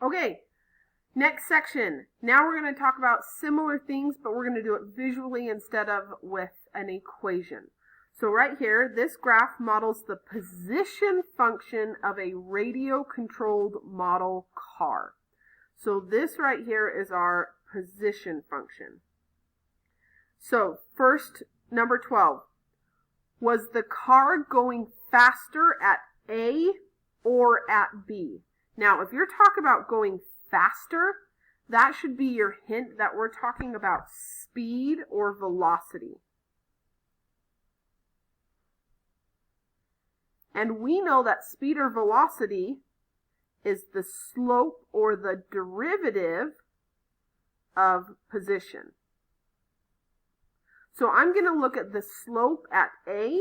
Okay, next section. Now we're going to talk about similar things, but we're going to do it visually instead of with an equation. So right here, this graph models the position function of a radio-controlled model car. So this right here is our position function. So first, number 12. Was the car going faster at A or at B? Now, if you're talking about going faster, that should be your hint that we're talking about speed or velocity. And we know that speed or velocity is the slope or the derivative of position. So I'm going to look at the slope at A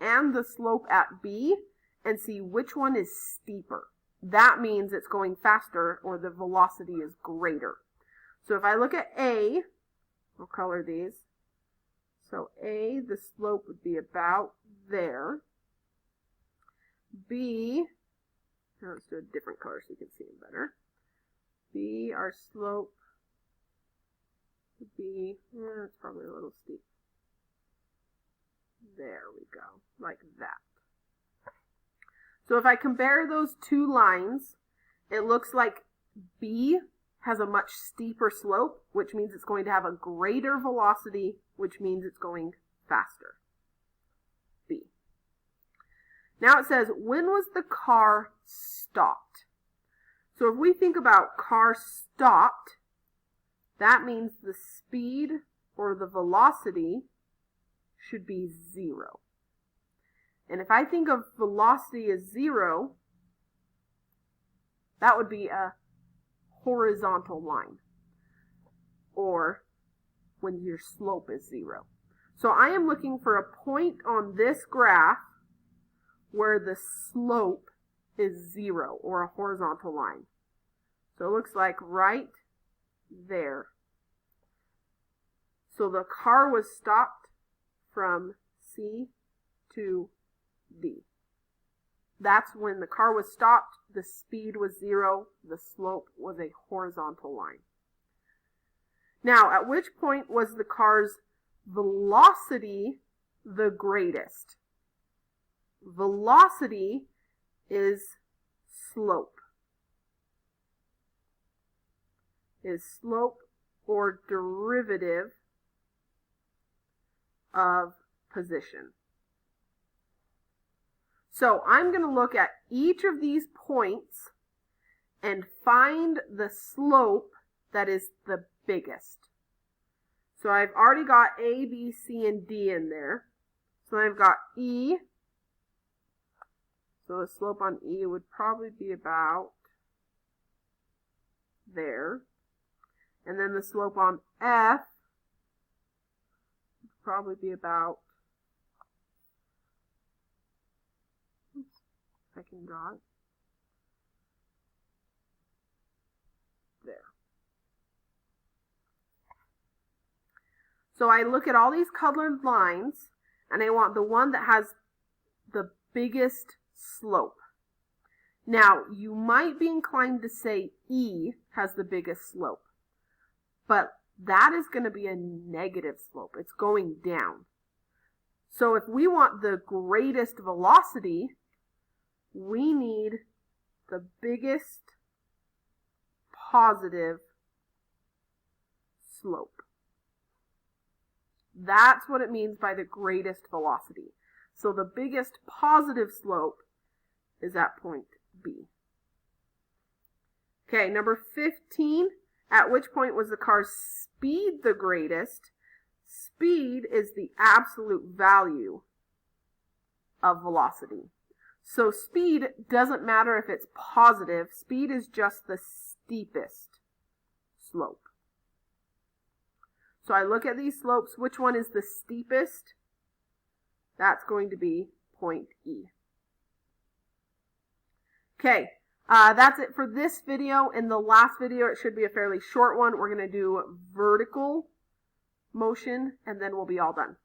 and the slope at B and see which one is steeper. That means it's going faster or the velocity is greater. So if I look at A, I'll color these. So A, the slope would be about there. B, let's do a different color so you can see them better. B, our slope would be, it's probably a little steep. There we go, like that. So if I compare those two lines, it looks like B has a much steeper slope, which means it's going to have a greater velocity, which means it's going faster. B. Now it says, when was the car stopped? So if we think about car stopped, that means the speed or the velocity should be 0. And if I think of velocity as 0, that would be a horizontal line, or when your slope is 0. So I am looking for a point on this graph where the slope is 0, or a horizontal line. So it looks like right there. So the car was stopped from C to D. That's when the car was stopped, the speed was 0, the slope was a horizontal line. Now, at which point was the car's velocity the greatest? Velocity is slope. Is slope or derivative of position. So I'm going to look at each of these points and find the slope that is the biggest. So I've already got A, B, C, and D in there. So I've got E. So the slope on E would probably be about there. And then the slope on F would probably be about, I can draw it. There. So I look at all these colored lines, and I want the one that has the biggest slope. Now, you might be inclined to say E has the biggest slope, but that is going to be a negative slope. It's going down. So if we want the greatest velocity, we need the biggest positive slope. That's what it means by the greatest velocity. So the biggest positive slope is at point B. Okay, number 15. At which point was the car's speed the greatest? Speed is the absolute value of velocity. So speed doesn't matter if it's positive. Speed is just the steepest slope. So I look at these slopes. Which one is the steepest? That's going to be point E. Okay, that's it for this video. In the last video, it should be a fairly short one. We're going to do vertical motion, and then we'll be all done.